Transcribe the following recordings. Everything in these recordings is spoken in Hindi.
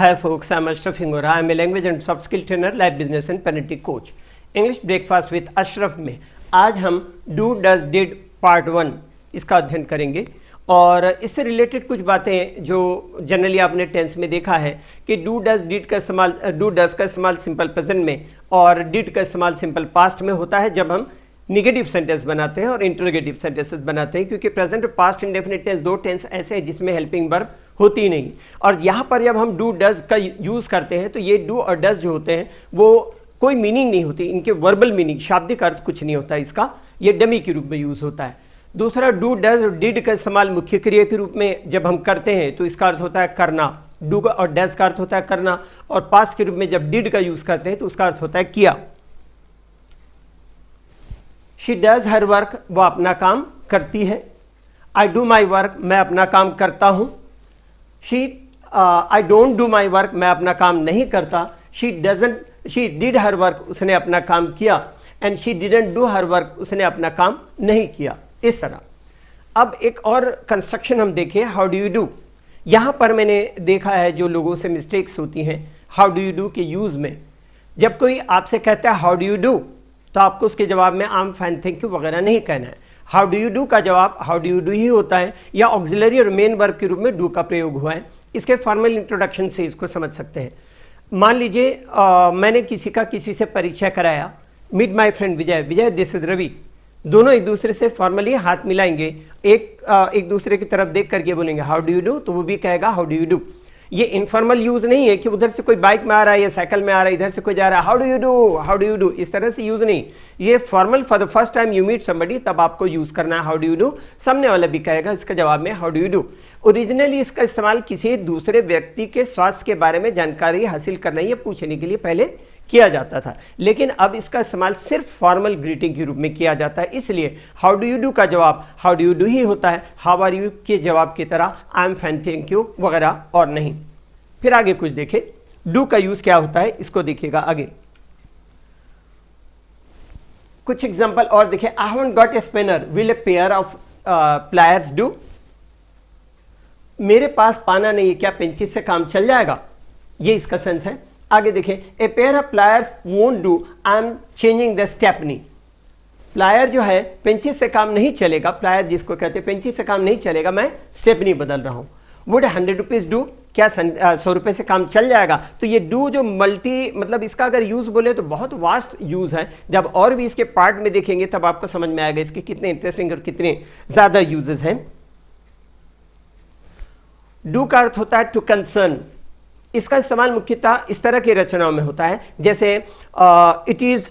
Hi folks, I'm Ashraf Hingora. I'm a language and soft skill trainer, life business and parenting coach. English breakfast with Ashraf में आज हम do, does, did पार्ट 1 इसका अध्ययन करेंगे और इससे रिलेटेड कुछ बातें जो जनरली आपने टेंस में देखा है कि डू डज डिड का इस्तेमाल डू डज का इस्तेमाल सिंपल प्रेजेंट में और डिड का इस्तेमाल सिंपल पास्ट में होता है जब हम निगेटिव सेंटेंस बनाते हैं और इंटरोगेटिव सेंटेंसेस बनाते हैं, क्योंकि प्रेजेंट और पास्ट इंडेफिनिट टेंस दो टेंस ऐसे हैं जिसमें हेल्पिंग वर्ब होती नहीं। और यहाँ पर जब हम डू डज का यूज़ करते हैं तो ये डू और डज जो होते हैं वो कोई मीनिंग नहीं होती, इनके वर्बल मीनिंग शाब्दिक अर्थ कुछ नहीं होता इसका, ये डमी के रूप में यूज़ होता है। दूसरा, डू डज और डिड का इस्तेमाल मुख्य क्रिया के रूप में जब हम करते हैं तो इसका अर्थ होता है करना, डू और डज का अर्थ होता है करना, और पास्ट के रूप में जब डिड का यूज़ करते हैं तो उसका अर्थ होता है किया। शी डज हर वर्क, वो अपना काम करती है। आई डू माई वर्क, मैं अपना काम करता हूँ। I don't do my work, मैं अपना काम नहीं करता। शी डिड हर वर्क, उसने अपना काम किया। And she didn't do her work, उसने अपना काम नहीं किया। इस तरह अब एक और कंस्ट्रक्शन हम देखें, हाउ डू यू डू। यहाँ पर मैंने देखा है जो लोगों से मिस्टेक्स होती हैं हाउ डू यू डू के यूज़ में। जब कोई आपसे कहता है हाउ डू यू डू तो आपको उसके जवाब में आम फाइन थैंक यू वगैरह नहीं कहना है। हाउ डू यू डू का जवाब how do you do he होता है, या ऑक्सिलरी और मेन वर्ब के रूप में डू का प्रयोग हुआ है। इसके फॉर्मल इंट्रोडक्शन से इसको समझ सकते हैं। मान लीजिए मैंने किसी से परिचय कराया, meet my friend Vijay, Vijay this is Ravi. दोनों एक दूसरे से फॉर्मली हाथ मिलाएंगे, एक दूसरे की तरफ देख करके बोलेंगे हाउ डू यू डू, तो वो भी कहेगा हाउ डू यू डू। ये इनफॉर्मल यूज नहीं है कि उधर से कोई बाइक में आ रहा है या साइकिल में आ रहा है, इधर से कोई जा रहा है how do you do, how do you do, इस तरह से यूज नहीं। ये formal for the first time you meet somebody तब आपको यूज करना है हाउ डू यू डू। सामने वाला भी कहेगा इसका जवाब में how do you do. Originally इसका इस्तेमाल किसी दूसरे व्यक्ति के स्वास्थ्य के बारे में जानकारी हासिल करने या पूछने के लिए पहले किया जाता था, लेकिन अब इसका इस्तेमाल सिर्फ फॉर्मल ग्रीटिंग के रूप में किया जाता है। इसलिए हाउ डू यू डू का जवाब how do you do he होता है, हाउ आर यू के जवाब की तरह I am fine thank you वगैरह और नहीं। फिर आगे कुछ देखें, डू का यूज क्या होता है इसको देखिएगा आगे। कुछ एग्जांपल और देखें। I haven't got a spinner, will a pair of pliers do. मेरे पास पाना नहीं है, क्या पेंचिस से काम चल जाएगा, ये इसका सेंस है। आगे देखें, a pair of pliers won't do, I am changing the stepney. Plier जो है पेंचिस से काम नहीं चलेगा, प्लायर जिसको कहते हैं पेंचिस से काम नहीं चलेगा, मैं स्टेपनी बदल रहा हूं। वुड 100 रुपीज डू, क्या 100 रुपये से काम चल जाएगा। तो ये डू जो मतलब इसका अगर यूज बोले तो बहुत वास्ट यूज है। जब और भी इसके पार्ट में देखेंगे तब आपको समझ में आएगा इसके कितने इंटरेस्टिंग और कितने ज्यादा यूजेस हैं। डू का अर्थ होता है टू कंसर्न। इसका इस्तेमाल मुख्यतः इस तरह की रचनाओं में होता है जैसे इट इज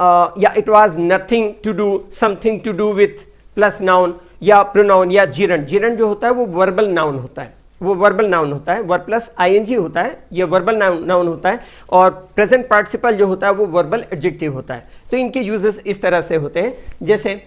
या it was nothing to do, something to do with plus noun या प्रोनाउन या जीरन। जीरन जो होता है वो वर्बल नाउन होता है, वो वर्बल नाउन होता है, वर्ब प्लस आईएनजी होता है, ये वर्बल नाउन होता है। और प्रेजेंट पार्टिसिपल जो होता है वो वर्बल एडजेक्टिव होता है। तो इनके यूजेस इस तरह से होते हैं जैसे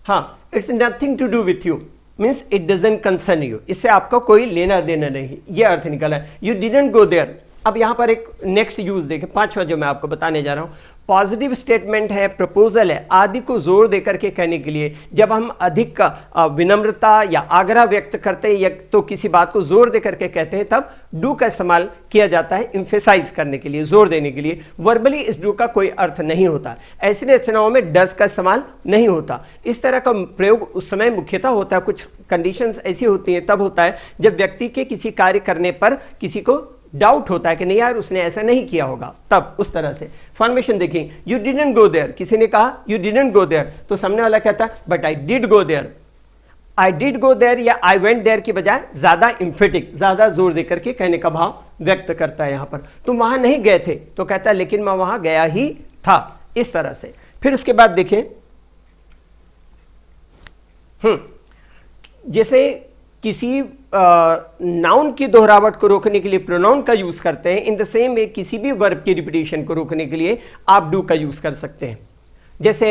हाँ, it's nothing to do with you means it doesn't concern you, इससे आपका कोई लेना देना नहीं, ये अर्थ निकला है। You didn't go there. अब यहां पर एक नेक्स्ट यूज देखें, पांचवा जो मैं आपको बताने जा रहा हूं। पॉजिटिव स्टेटमेंट है, प्रपोजल है, आदि को जोर देकर के कहने के लिए जब हम अधिक का विनम्रता या आग्रह व्यक्त करते हैं या तो किसी बात को जोर देकर के कहते हैं तब डू का इस्तेमाल किया जाता है इम्फेसाइज करने के लिए, जोर देने के लिए। वर्बली इस डू का कोई अर्थ नहीं होता। ऐसी रचनाओं में डज का इस्तेमाल नहीं होता। इस तरह का प्रयोग उस समय मुख्यतः होता है, कुछ कंडीशंस ऐसी होती हैं तब होता है जब व्यक्ति के किसी कार्य करने पर किसी को डाउट होता है कि नहीं यार उसने ऐसा नहीं किया होगा, तब उस तरह से। फॉर्मेशन देखें, यू डिडंट गो देयर, किसी ने कहा यू डिडंट गो देयर तो सामने वाला कहता है but I did go there. I did go there या आई वेंट देयर की बजाय ज्यादा इम्फेटिक, ज्यादा जोर देकर के कहने का भाव व्यक्त करता है। यहां पर तुम वहां नहीं गए थे तो कहता है लेकिन मैं वहां गया ही था, इस तरह से। फिर उसके बाद देखें जैसे किसी नाउन की दोहरावट को रोकने के लिए प्रोनाउन का यूज करते हैं, इन द सेम वे किसी भी वर्ब की रिपीटिशन को रोकने के लिए आप डू का यूज कर सकते हैं। जैसे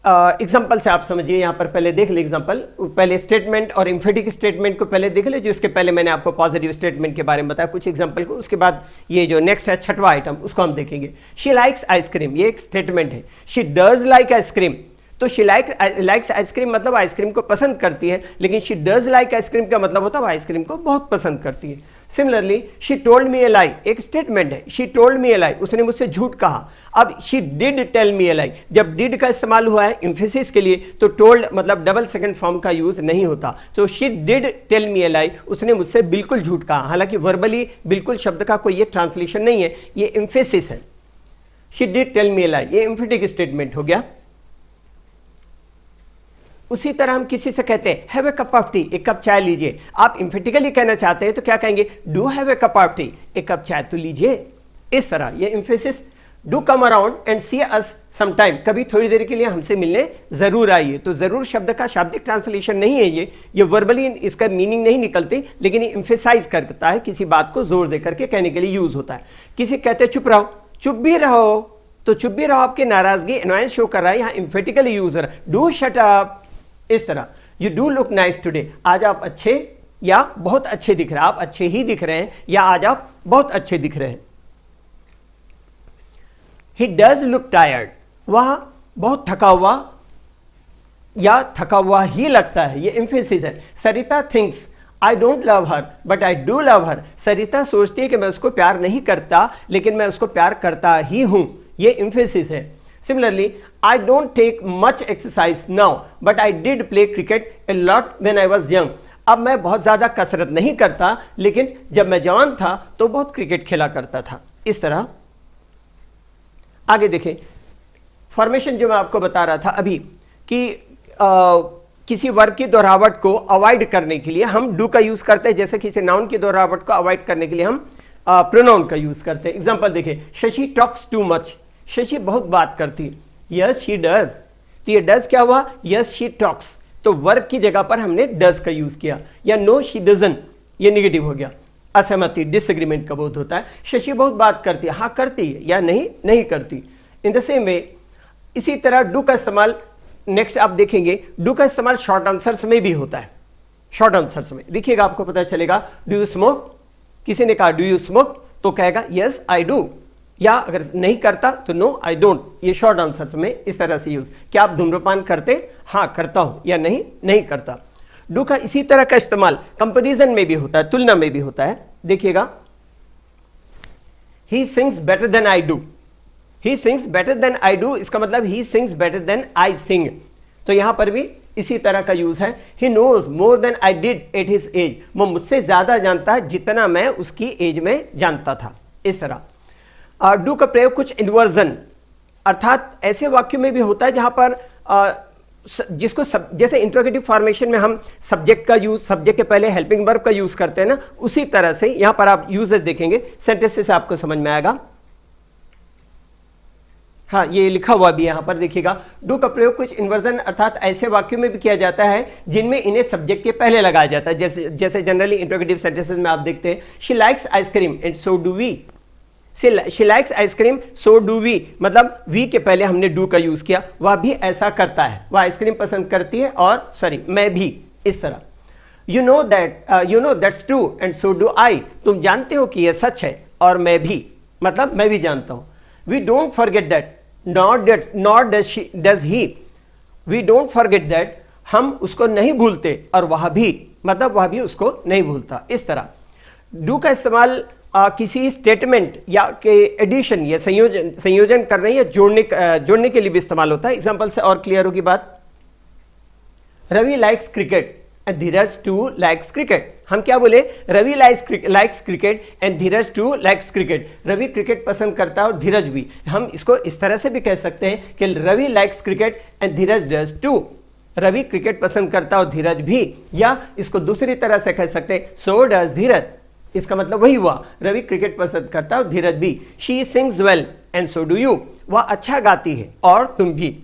एग्जांपल से आप समझिए, यहां पर पहले देख ले एग्जांपल, पहले स्टेटमेंट और इम्फेटिक स्टेटमेंट को पहले देख ले, जो इसके पहले मैंने आपको पॉजिटिव स्टेटमेंट के बारे में बताया कुछ एग्जांपल को। उसके बाद ये जो नेक्स्ट है छठवां आइटम उसको हम देखेंगे। शी लाइक्स आइसक्रीम, ये एक स्टेटमेंट है। शी डज लाइक आइसक्रीम तो शी लाइक्स आइसक्रीम मतलब आइसक्रीम को पसंद करती है, लेकिन शी डज लाइक आइसक्रीम का मतलब होता है वो आइसक्रीम को बहुत पसंद करती है। सिमिलरली शी टोल्ड मी ए लाई एक स्टेटमेंट है, शी टोल्ड मी ए लाई, उसने मुझसे झूठ कहा। अब शी डिड टेल मी ए लाई, जब डिड का इस्तेमाल हुआ है एम्फेसिस के लिए तो टोल्ड मतलब डबल सेकंड फॉर्म का यूज नहीं होता। तो शी डिड टेल मी ए लाई, उसने मुझसे बिल्कुल झूठ कहा। हालांकि वर्बली बिल्कुल शब्द का कोई ये ट्रांसलेशन नहीं है, ये एम्फेसिस है। शी डिड टेल मी ए लाई, ये एम्फेटिक स्टेटमेंट हो गया। उसी तरह हम किसी से कहते हैं have a cup of tea, एक कप चाय लीजिए। आप एम्फेटिकली कहना चाहते हैं तो क्या कहेंगे, do have a cup of tea, एक कप चाय तो लीजिए। इस तरह ये emphasis. Do come around and see us sometime, कभी थोड़ी देर के लिए हमसे मिलने जरूर आइए। तो जरूर शब्द का शाब्दिक ट्रांसलेशन नहीं है ये वर्बली इसका मीनिंग नहीं निकलती, लेकिन ये एम्फेसाइज करता है, किसी बात को जोर देकर के कहने के लिए यूज होता है। किसी कहते हैं चुप रहो, चुप भी रहो, तो चुप भी रहो आपकी नाराजगी एनवायंस शो कर रहा है, यहाँ एम्फेटिकली यूज हो रहा है। डू शट अप, इस तरह you do look nice today, आज आप अच्छे या बहुत अच्छे दिख रहे हैं, आप अच्छे ही दिख रहे हैं या आज आप बहुत अच्छे दिख रहे हैं। ही डज लुक टायर्ड, वह बहुत थका हुआ या थका हुआ ही लगता है, ये एम्फेसिस है। Sarita thinks I don't love her but I do love her, Sarita सोचती है कि मैं उसको प्यार नहीं करता लेकिन मैं उसको प्यार करता ही हूं, ये एम्फेसिस है। Similarly, I don't take much exercise now, but I did play cricket a lot when I was young. अब मैं बहुत ज़्यादा कसरत नहीं करता, लेकिन जब मैं जवान था तो बहुत क्रिकेट खेला करता था। इस तरह आगे देखें, फॉर्मेशन जो मैं आपको बता रहा था अभी कि किसी वर्ब की दोहरावट को अवॉइड करने के लिए हम डू का यूज़ करते हैं, जैसे किसी नाउन की दोहरावट को अवॉइड करने के लिए हम प्रोनाउन का यूज़ करते हैं। एग्जाम्पल देखिए, Shashi talks too much, Shashi बहुत बात करती है। यस शी डज, तो ये डज क्या हुआ, यस शी टॉक्स, तो वर्ब की जगह पर हमने डज का यूज किया। या नो शी डजंट, ये निगेटिव हो गया, असहमति डिसएग्रीमेंट का बोध होता है। शशि बहुत बात करती है, हाँ करती है या नहीं करती। इन द सेम वे इसी तरह डू का इस्तेमाल नेक्स्ट आप देखेंगे, डू का इस्तेमाल शॉर्ट आंसर्स में भी होता है। शॉर्ट आंसर्स में देखिएगा आपको पता चलेगा, डू यू स्मोक, किसी ने कहा डू यू स्मोक तो कहेगा यस आई डू, या अगर नहीं करता तो नो आई डोंट। ये शॉर्ट आंसर में इस तरह से यूज। क्या आप धूम्रपान करते, हाँ करता हूं, या नहीं करता। डू का इसी तरह का इस्तेमाल कंपैरिजन में भी होता है, तुलना में भी होता है। देखिएगा, he sings better than I do, he sings better than I do, इसका मतलब he sings better than I sing, तो यहां पर भी इसी तरह का यूज है। He knows more than I did at his age, वो मुझसे ज्यादा जानता है जितना मैं उसकी एज में जानता था। इस तरह डू का प्रयोग कुछ इन्वर्जन अर्थात ऐसे वाक्यों में भी होता है जहां पर जिसको जैसे इंट्रोगेटिव फॉर्मेशन में हम सब्जेक्ट का यूज, सब्जेक्ट के पहले हेल्पिंग वर्ब का यूज करते हैं ना, उसी तरह से यहां पर आप यूजेस देखेंगे, सेंटेंसेस से आपको समझ में आएगा। हाँ, ये लिखा हुआ भी यहां पर देखिएगा, डू का प्रयोग कुछ इन्वर्जन अर्थात ऐसे वाक्यों में भी किया जाता है जिनमें इन्हें सब्जेक्ट के पहले लगाया जाता है। जैसे जनरली इंट्रोगेटिव सेंटेंसेस में आप देखते हैं, she likes ice cream and so do we, she likes ice cream so do we, मतलब वी के पहले हमने डू का यूज किया, वह भी ऐसा करता है, वह आइसक्रीम पसंद करती है और मैं भी। इस तरह you know that's true and so do I, तुम जानते हो कि यह सच है और मैं भी, मतलब मैं भी जानता हूं। We don't forget that not does he, we don't forget that, हम उसको नहीं भूलते और वह भी, मतलब वह भी उसको नहीं भूलता। इस तरह डू का इस्तेमाल किसी स्टेटमेंट या के एडिशन या संयोजन करने या जोड़ने के लिए भी इस्तेमाल होता है। एग्जांपल से और क्लियर होगी बात। Ravi likes cricket and Dheeraj too likes cricket, हम क्या बोले, Ravi likes cricket and Dheeraj too likes cricket, Ravi cricket पसंद करता है और धीरज भी। हम इसको इस तरह से भी कह सकते हैं कि Ravi likes cricket and Dheeraj does too, Ravi cricket पसंद करता है और धीरज भी। या इसको दूसरी तरह से कह सकते हैं, सो डज धीरज, इसका मतलब वही हुआ, रवि क्रिकेट पसंद करता है और धीरज भी। She sings well and so do you, वह अच्छा गाती है और तुम भी।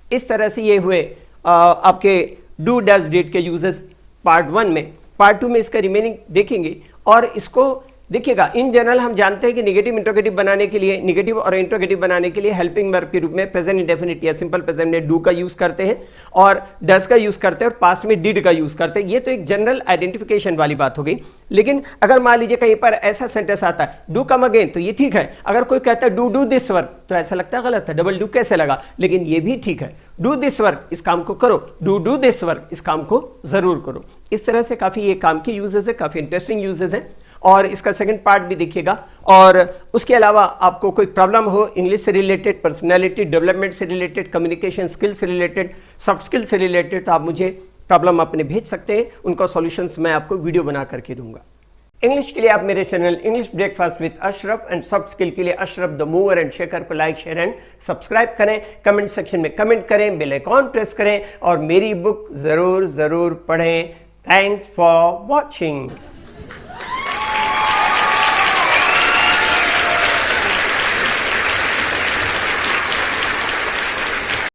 इस तरह से ये हुए आपके डू डज डिड के यूजेस पार्ट 1 में। पार्ट 2 में इसका रिमेनिंग देखेंगे और इसको देखिएगा इन जनरल हम जानते हैं कि नेगेटिव इंट्रोगेटिव बनाने के लिए, नेगेटिव और इंट्रोगेटिव बनाने के लिए हेल्पिंग वर्ब के रूप में प्रेजेंट इंडेफिनिट या सिंपल प्रेजेंट में डू का यूज करते हैं और डज का यूज करते हैं और पास्ट में डिड का यूज करते हैं। ये तो एक जनरल आइडेंटिफिकेशन वाली बात हो गई। लेकिन अगर मान लीजिए कहीं पर ऐसा सेंटेंस आता है डू कम अगेन, तो ये ठीक है। अगर कोई कहता है डू दिस वर्क, तो ऐसा लगता है गलत है, डबल डू कैसे लगा, लेकिन ये भी ठीक है। डू दिस वर्क, इस काम को करो, डू दिस वर्क, इस काम को जरूर करो। इस तरह से काफी ये काम के यूजेस है, काफी इंटरेस्टिंग यूजेस है। और इसका सेकंड पार्ट भी देखिएगा। और उसके अलावा आपको कोई प्रॉब्लम हो इंग्लिश से रिलेटेड, पर्सनैलिटी डेवलपमेंट से रिलेटेड, कम्युनिकेशन स्किल से रिलेटेड, सॉफ्ट स्किल से रिलेटेड, तो आप मुझे प्रॉब्लम अपने भेज सकते हैं, उनका सॉल्यूशंस मैं आपको वीडियो बना करके दूंगा। इंग्लिश के लिए आप मेरे channel English breakfast with Ashraf and soft skill के लिए Ashraf the mover and shaker पर लाइक, शेयर एंड सब्सक्राइब करें। कमेंट सेक्शन में कमेंट करें, बेल आइकॉन प्रेस करें और मेरी बुक जरूर पढ़ें। Thanks for watching.